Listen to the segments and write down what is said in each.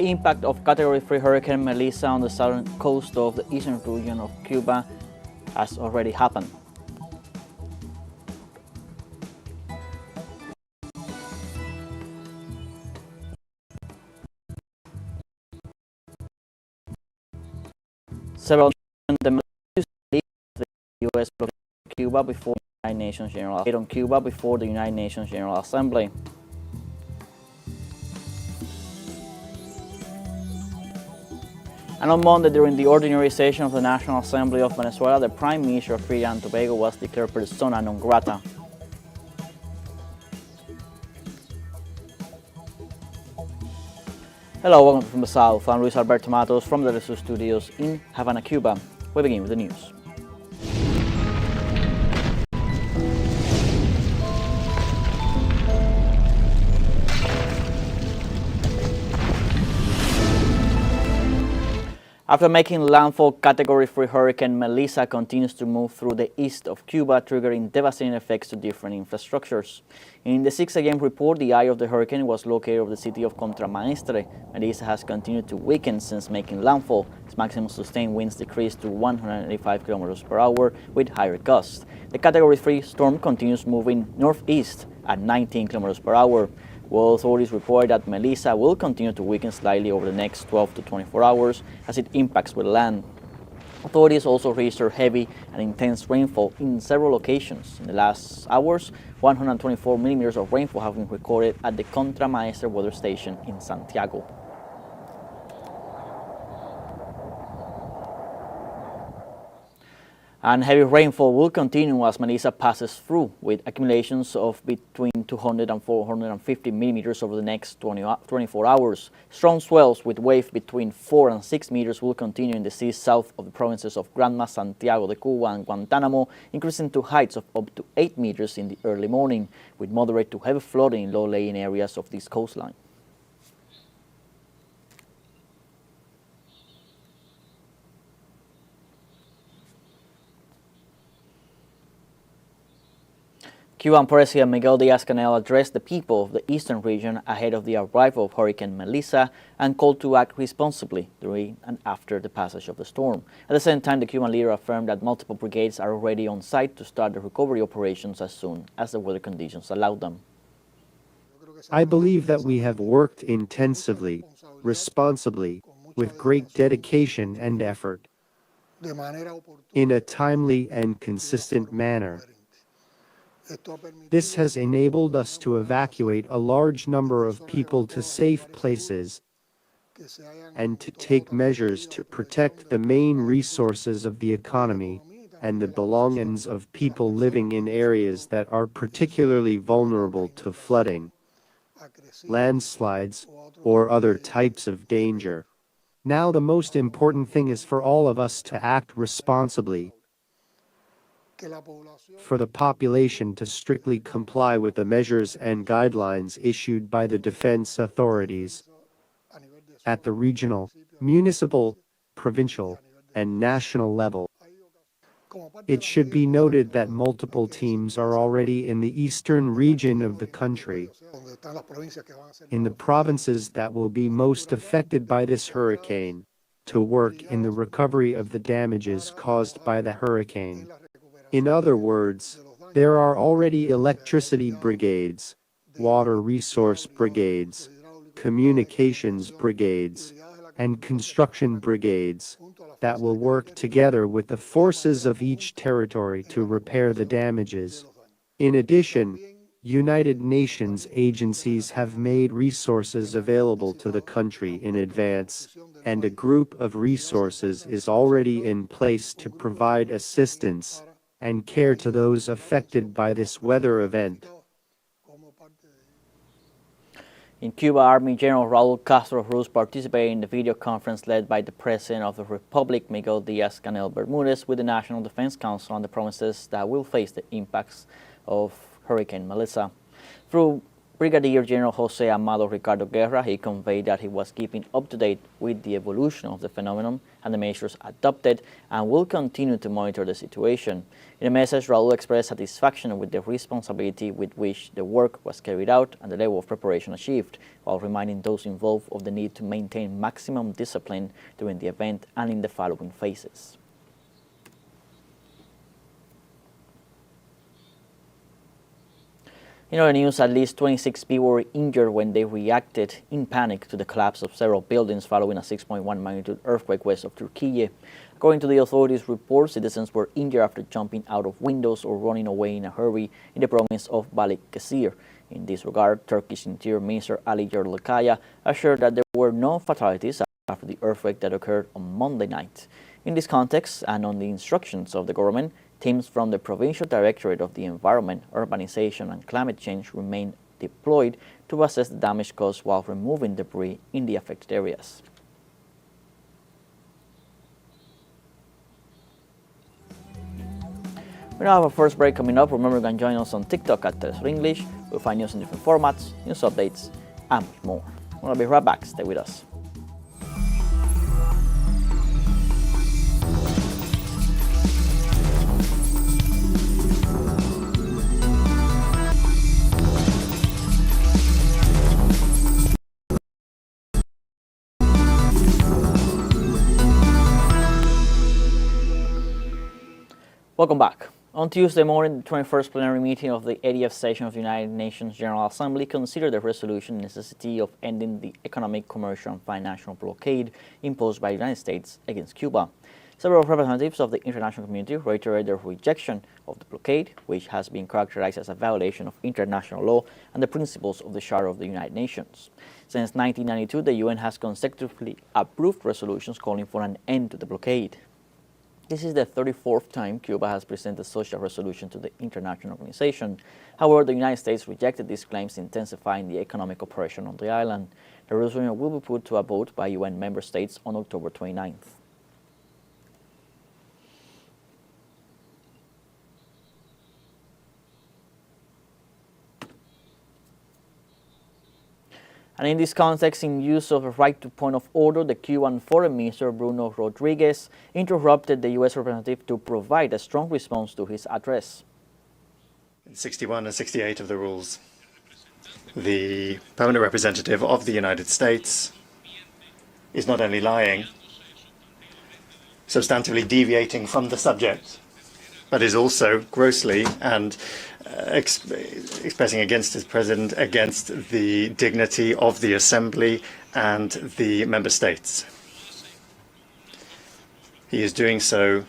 impact of Category 3 Hurricane Melissa on the southern coast of the eastern region of Cuba has already happened. Several the U.S. blockade Cuba before the United Nations General Assembly. And on Monday, during the ordinary session of the National Assembly of Venezuela, the Prime Minister of Trinidad and Tobago was declared persona non grata. Hello, welcome from the South. I'm Luis Alberto Matos from the teleSUR studios in Havana, Cuba. We begin with the news. After making landfall, Category 3 Hurricane Melissa continues to move through the east of Cuba, triggering devastating effects to different infrastructures. In the 6 a.m. report, the eye of the hurricane was located over the city of Contramaestre. Melissa has continued to weaken since making landfall. Its maximum sustained winds decreased to 185 kilometers per hour with higher gusts. The Category 3 storm continues moving northeast at 19 kilometers per hour. Well, authorities report that Melissa will continue to weaken slightly over the next 12 to 24 hours as it impacts with land. Authorities also registered heavy and intense rainfall in several locations. In the last hours, 124 millimeters of rainfall have been recorded at the Contramaestre weather station in Santiago. And heavy rainfall will continue as Melissa passes through, with accumulations of between 200 and 450 millimeters over the next 24 hours. Strong swells with waves between 4 and 6 meters will continue in the seas south of the provinces of Granma, Santiago de Cuba, and Guantánamo, increasing to heights of up to 8 meters in the early morning, with moderate to heavy flooding in low-lying areas of this coastline. Cuban President Miguel Díaz-Canel addressed the people of the eastern region ahead of the arrival of Hurricane Melissa and called to act responsibly during and after the passage of the storm. At the same time, the Cuban leader affirmed that multiple brigades are already on site to start the recovery operations as soon as the weather conditions allow them. I believe that we have worked intensively, responsibly, with great dedication and effort, in a timely and consistent manner. This has enabled us to evacuate a large number of people to safe places and to take measures to protect the main resources of the economy and the belongings of people living in areas that are particularly vulnerable to flooding, landslides, or other types of danger. Now the most important thing is for all of us to act responsibly, for the population to strictly comply with the measures and guidelines issued by the defense authorities at the regional, municipal, provincial, and national level. It should be noted that multiple teams are already in the eastern region of the country, in the provinces that will be most affected by this hurricane, to work in the recovery of the damages caused by the hurricane. In other words, there are already electricity brigades, water resource brigades, communications brigades, and construction brigades that will work together with the forces of each territory to repair the damages. In addition, United Nations agencies have made resources available to the country in advance, and a group of resources is already in place to provide assistance and care to those affected by this weather event. In Cuba, Army General Raul Castro Ruz participated in the video conference led by the President of the Republic, Miguel Díaz-Canel Bermudez, with the National Defense Council on the provinces that will face the impacts of Hurricane Melissa. Through Brigadier General Jose Amado Ricardo Guerra, he conveyed that he was keeping up to date with the evolution of the phenomenon and the measures adopted and will continue to monitor the situation. In a message, Raul expressed satisfaction with the responsibility with which the work was carried out and the level of preparation achieved, while reminding those involved of the need to maintain maximum discipline during the event and in the following phases. In other news, at least 26 people were injured when they reacted in panic to the collapse of several buildings following a 6.1 magnitude earthquake west of Turkey. According to the authorities' report, citizens were injured after jumping out of windows or running away in a hurry in the province of Balıkesir. In this regard, Turkish Interior Minister Ali Yerlikaya assured that there were no fatalities after the earthquake that occurred on Monday night. In this context, and on the instructions of the government, teams from the Provincial Directorate of the Environment, Urbanization and Climate Change remain deployed to assess the damage caused while removing debris in the affected areas. We now have a first break coming up. Remember, you can join us on TikTok at teleSUR English. We'll find news in different formats, news updates, and more. We'll be right back. Stay with us. Welcome back. On Tuesday morning, the 21st plenary meeting of the 80th session of the United Nations General Assembly considered the resolution necessity of ending the economic, commercial, and financial blockade imposed by the United States against Cuba. Several representatives of the international community reiterated their rejection of the blockade, which has been characterized as a violation of international law and the principles of the Charter of the United Nations. Since 1992, the UN has consecutively approved resolutions calling for an end to the blockade. This is the 34th time Cuba has presented such a resolution to the international organization. However, the United States rejected these claims, intensifying the economic oppression on the island. The resolution will be put to a vote by UN member states on October 29th. And in this context, in use of a right to point of order, the Cuban Foreign Minister Bruno Rodriguez interrupted the U.S. representative to provide a strong response to his address. In 61 and 68 of the rules, the permanent representative of the United States is not only lying, substantively deviating from the subject, but is also grossly and expressing against his president, against the dignity of the Assembly and the member states. He is doing so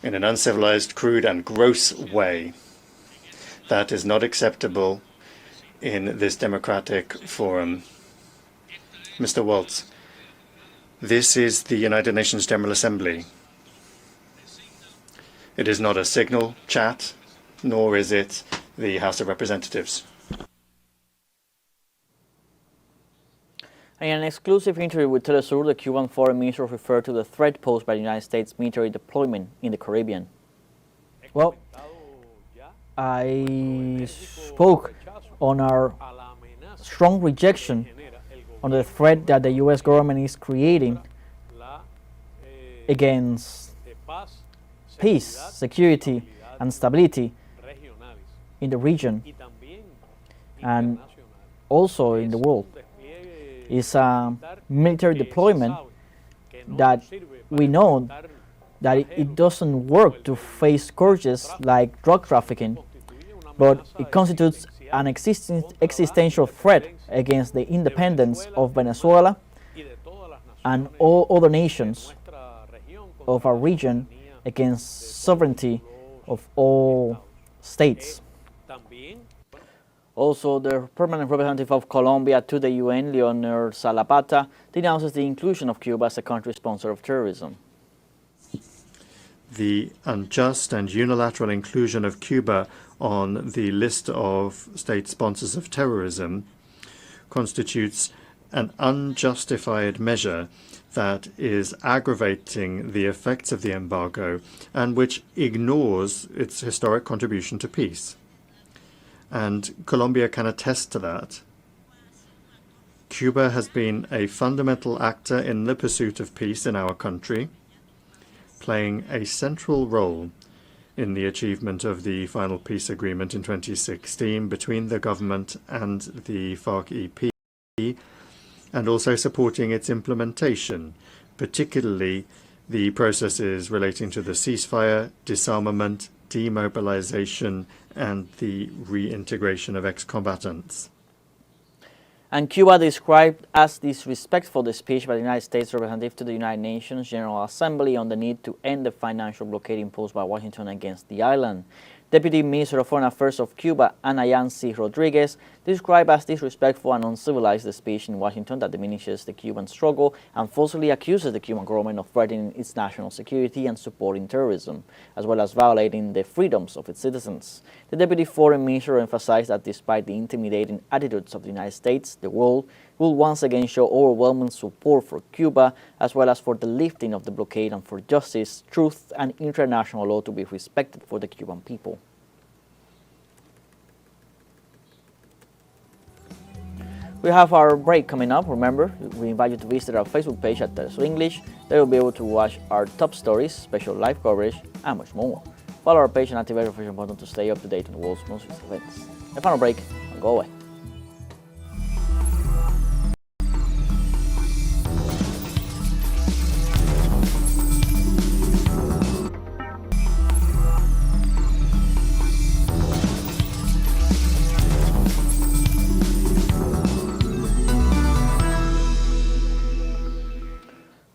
in an uncivilized, crude, and gross way that is not acceptable in this democratic forum. Mr. Waltz, this is the United Nations General Assembly. It is not a signal chat, nor is it the House of Representatives. In an exclusive interview with teleSUR, the Cuban foreign minister referred to the threat posed by the United States military deployment in the Caribbean. Well, I spoke on our strong rejection on the threat that the U.S. government is creating against peace, security, and stability in the region and also in the world. It's a military deployment that we know that it doesn't work to face scourges like drug trafficking, but it constitutes an existential threat against the independence of Venezuela and all other nations of our region, against sovereignty of all states. Also, the permanent representative of Colombia to the UN, Leonel Salapata, denounces the inclusion of Cuba as a country sponsor of terrorism. The unjust and unilateral inclusion of Cuba on the list of state sponsors of terrorism constitutes an unjustified measure that is aggravating the effects of the embargo and which ignores its historic contribution to peace. and Colombia can attest to that. Cuba has been a fundamental actor in the pursuit of peace in our country, playing a central role in the achievement of the final peace agreement in 2016 between the government and the FARC-EP, and also supporting its implementation, particularly the processes relating to the ceasefire, disarmament, demobilization, and the reintegration of ex-combatants. And Cuba described as disrespectful the speech by the United States representative to the United Nations General Assembly on the need to end the financial blockade imposed by Washington against the island. Deputy Minister of Foreign Affairs of Cuba, Ana Yancy Rodriguez, described as disrespectful and uncivilized the speech in Washington that diminishes the Cuban struggle and falsely accuses the Cuban government of threatening its national security and supporting terrorism, as well as violating the freedoms of its citizens. The Deputy Foreign Minister emphasized that despite the intimidating attitudes of the United States, the world will once again show overwhelming support for Cuba, as well as for the lifting of the blockade and for justice, truth, and international law to be respected for the Cuban people. We have our break coming up. Remember, we invite you to visit our Facebook page at teleSUR English. There you'll be able to watch our top stories, special live coverage, and much more. Follow our page and activate the notification button to stay up to date on the world's most recent events. The final break, don't go away.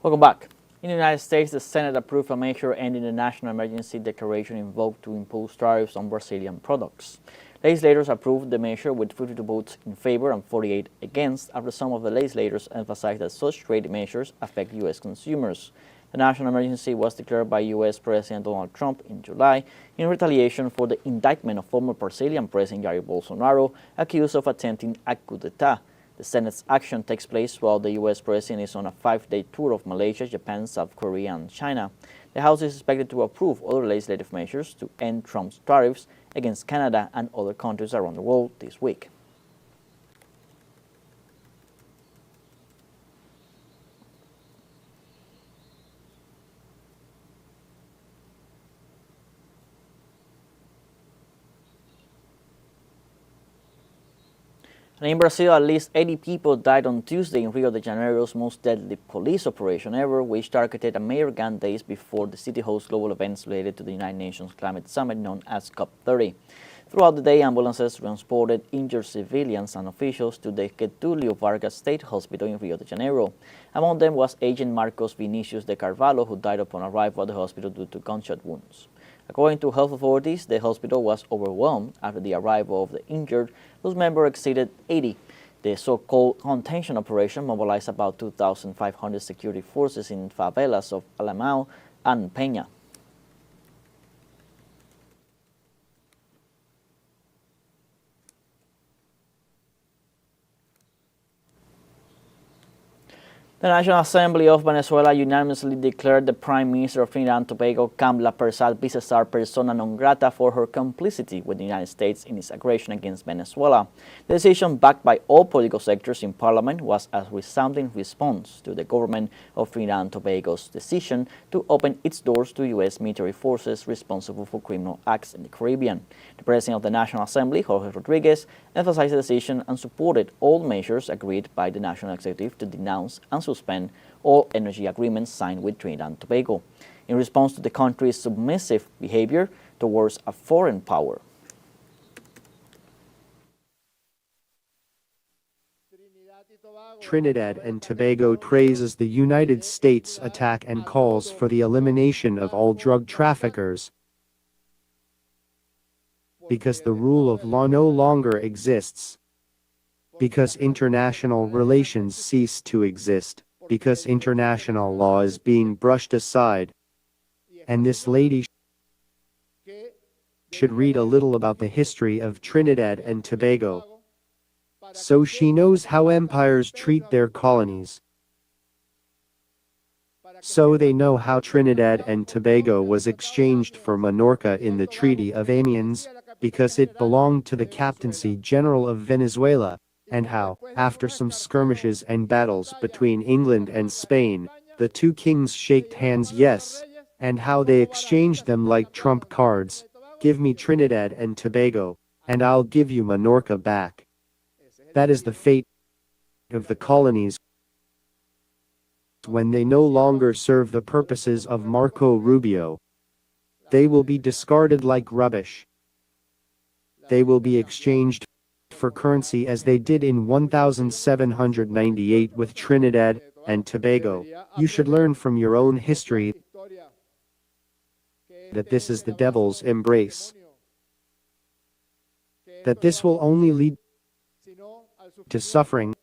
Welcome back. In the United States, the Senate approved a measure ending the national emergency declaration invoked to impose tariffs on Brazilian products. Legislators approved the measure with 52 votes in favor and 48 against, after some of the legislators emphasized that such trade measures affect U.S. consumers. The national emergency was declared by U.S. President Donald Trump in July in retaliation for the indictment of former Brazilian President Jair Bolsonaro, accused of attempting a coup d'etat. The Senate's action takes place while the U.S. President is on a 5-day tour of Malaysia, Japan, South Korea, and China. The House is expected to approve other legislative measures to end Trump's tariffs against Canada and other countries around the world this week. And in Brazil, at least 80 people died on Tuesday in Rio de Janeiro's most deadly police operation ever, which targeted a mayor gun days before the city hosts global events related to the United Nations Climate Summit known as COP30. Throughout the day, ambulances transported injured civilians and officials to the Getulio Vargas State Hospital in Rio de Janeiro. Among them was Agent Marcos Vinicius de Carvalho, who died upon arrival at the hospital due to gunshot wounds. According to health authorities, the hospital was overwhelmed after the arrival of the injured, whose number exceeded 80. The so-called contention operation mobilized about 2,500 security forces in favelas of Alemão and Peña. The National Assembly of Venezuela unanimously declared the Prime Minister of Trinidad and Tobago, Kamla Persad-Bissessar, persona non grata for her complicity with the United States in its aggression against Venezuela. The decision, backed by all political sectors in Parliament, was a resounding response to the government of Trinidad and Tobago's decision to open its doors to U.S. military forces responsible for criminal acts in the Caribbean. The President of the National Assembly, Jorge Rodriguez, emphasized the decision and supported all measures agreed by the National Executive to denounce and suspend all energy agreements signed with Trinidad and Tobago in response to the country's submissive behavior towards a foreign power. Trinidad and Tobago praises the United States attack and calls for the elimination of all drug traffickers, because the rule of law no longer exists, because international relations cease to exist, because international law is being brushed aside. And this lady should read a little about the history of Trinidad and Tobago, so she knows how empires treat their colonies, so they know how Trinidad and Tobago was exchanged for Minorca in the Treaty of Amiens, because it belonged to the Captaincy General of Venezuela, and how, after some skirmishes and battles between England and Spain, the two kings shaked hands yes, and how they exchanged them like trump cards. Give me Trinidad and Tobago, and I'll give you Minorca back. That is the fate of the colonies when they no longer serve the purposes of Marco Rubio. They will be discarded like rubbish. They will be exchanged for currency as they did in 1798 with Trinidad and Tobago. You should learn from your own history that this is the devil's embrace. That this will only lead to suffering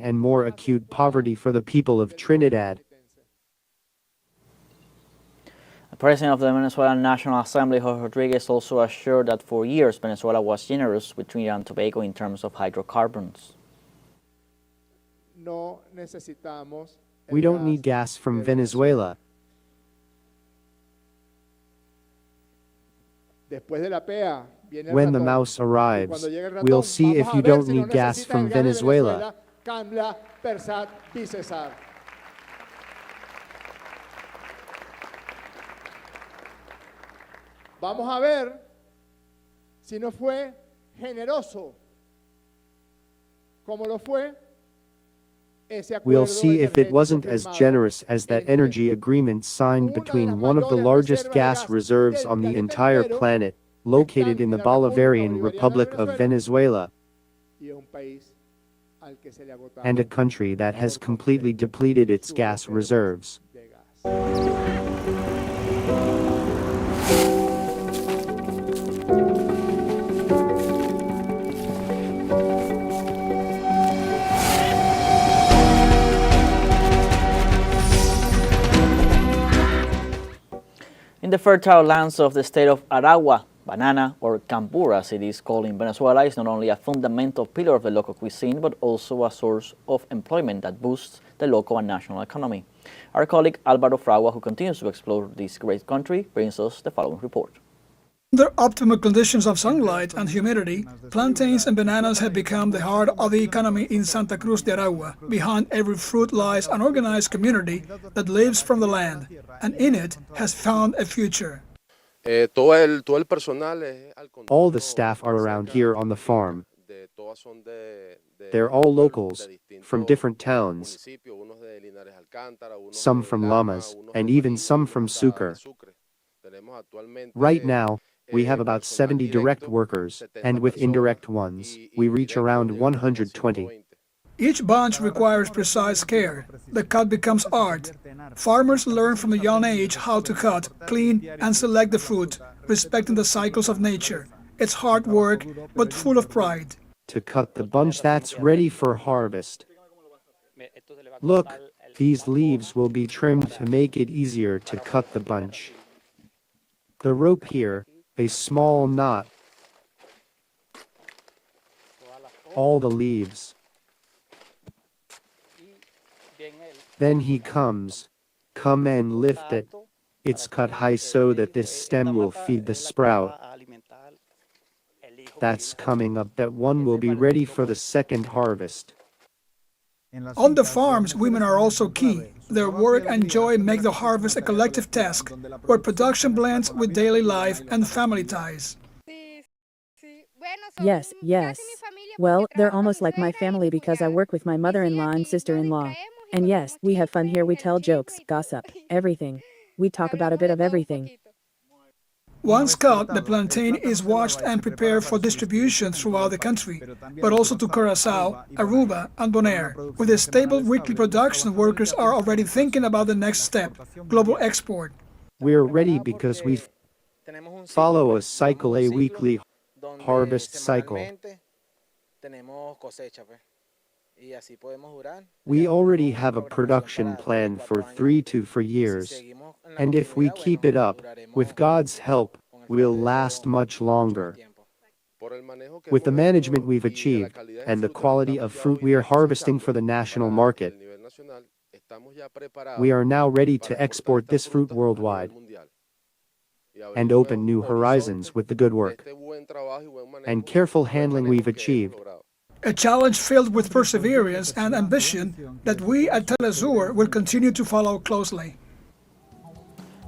and more acute poverty for the people of Trinidad. The President of the Venezuelan National Assembly, Jorge Rodriguez, also assured that for years Venezuela was generous with Trinidad and Tobago in terms of hydrocarbons. We don't need gas from Venezuela. When the mouse arrives, we'll see if you don't need gas from Venezuela. Vamos a ver si no fue generoso como lo fue ese acuerdo. We'll see if it wasn't as generous as that energy agreement signed between one of the largest gas reserves on the entire planet, located in the Bolivarian Republic of Venezuela, and a country that has completely depleted its gas reserves. In the fertile lands of the state of Aragua, banana, or campura as it is called in Venezuela, is not only a fundamental pillar of the local cuisine, but also a source of employment that boosts the local and national economy. Our colleague Alvaro Fragua, who continues to explore this great country, brings us the following report. Under optimal conditions of sunlight and humidity, plantains and bananas have become the heart of the economy in Santa Cruz de Aragua. Behind every fruit lies an organized community that lives from the land, and in it has found a future. All the staff are around here on the farm. They're all locals, from different towns, some from Lamas, and even some from Sucre. Right now, we have about 70 direct workers, and with indirect ones, we reach around 120. Each bunch requires precise care. The cut becomes art. Farmers learn from a young age how to cut, clean, and select the fruit, respecting the cycles of nature. It's hard work, but full of pride. To cut the bunch that's ready for harvest. Look, these leaves will be trimmed to make it easier to cut the bunch. The rope here, a small knot. All the leaves. Then he comes. Come and lift it. It's cut high so that this stem will feed the sprout. That's coming up. That one will be ready for the second harvest. On the farms, women are also key. Their work and joy make the harvest a collective task, where production blends with daily life and family ties. Yes, yes. Well, they're almost like my family because I work with my mother-in-law and sister-in-law. And yes, we have fun here. We tell jokes, gossip, everything. We talk about a bit of everything. Once cut, the plantain is washed and prepared for distribution throughout the country, but also to Curaçao, Aruba, and Bonaire. With a stable weekly production, workers are already thinking about the next step, global export. We're ready because we follow a cycle, a weekly harvest cycle. We already have a production plan for 3 to 4 years, and if we keep it up, with God's help, we'll last much longer. With the management we've achieved, and the quality of fruit we are harvesting for the national market, we are now ready to export this fruit worldwide. and open new horizons with the good work and careful handling we've achieved. A challenge filled with perseverance and ambition that we at teleSUR will continue to follow closely.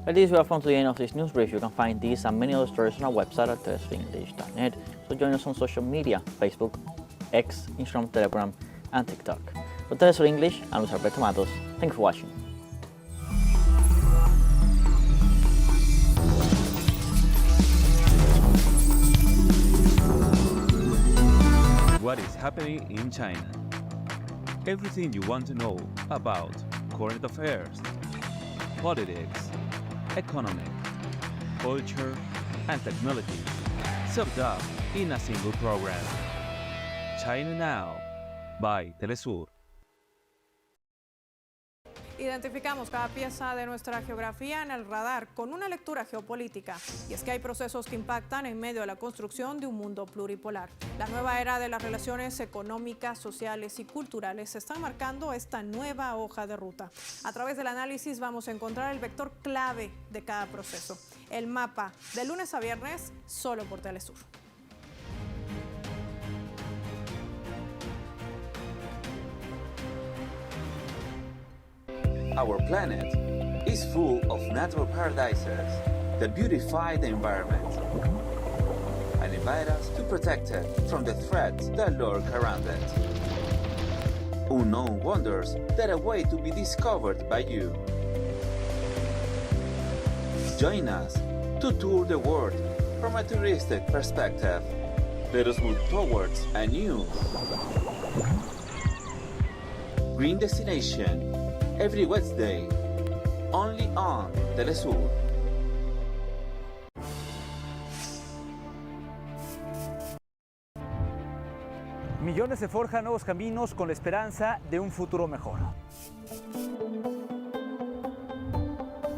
With this, we have come to the end of this news brief. You can find these and many other stories on our website at telesurenglish.net. So join us on social media, Facebook, X, Instagram, Telegram, and TikTok. For TeleSUR English, I'm Luis Alberto Matos. Thank you for watching. What is happening in China? Everything you want to know about current affairs, politics, economy, culture, and technology, summed up in a single program. China Now by teleSUR. Identificamos cada pieza de nuestra geografía en el radar con una lectura geopolítica. Y es que hay procesos que impactan en medio de la construcción de un mundo pluripolar. La nueva era de las relaciones económicas, sociales y culturales están marcando esta nueva hoja de ruta. A través del análisis vamos a encontrar el vector clave de cada proceso. El mapa, de lunes a viernes, solo por teleSUR. Our planet is full of natural paradises that beautify the environment and invite us to protect it from the threats that lurk around it. Unknown wonders that await to be discovered by you. Join us to tour the world from a touristic perspective. Let us move towards a new green destination every Wednesday, only on teleSUR. Millones se forjan nuevos caminos con la esperanza de un futuro mejor.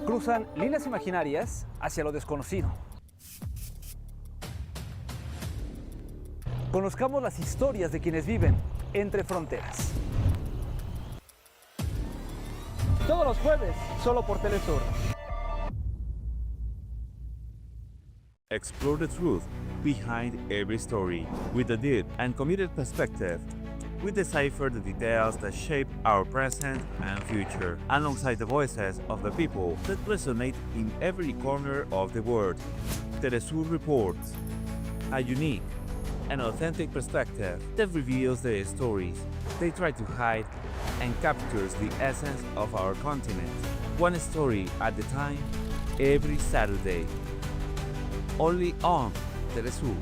Cruzan líneas imaginarias hacia lo desconocido. Conozcamos las historias de quienes viven entre fronteras. Todos los jueves, solo por teleSUR. Explore the truth behind every story with a deep and committed perspective. We decipher the details that shape our present and future, alongside the voices of the people that resonate in every corner of the world. teleSUR reports, a unique and authentic perspective that reveals the stories they try to hide and captures the essence of our continent, one story at a time, every Saturday. Only on teleSUR.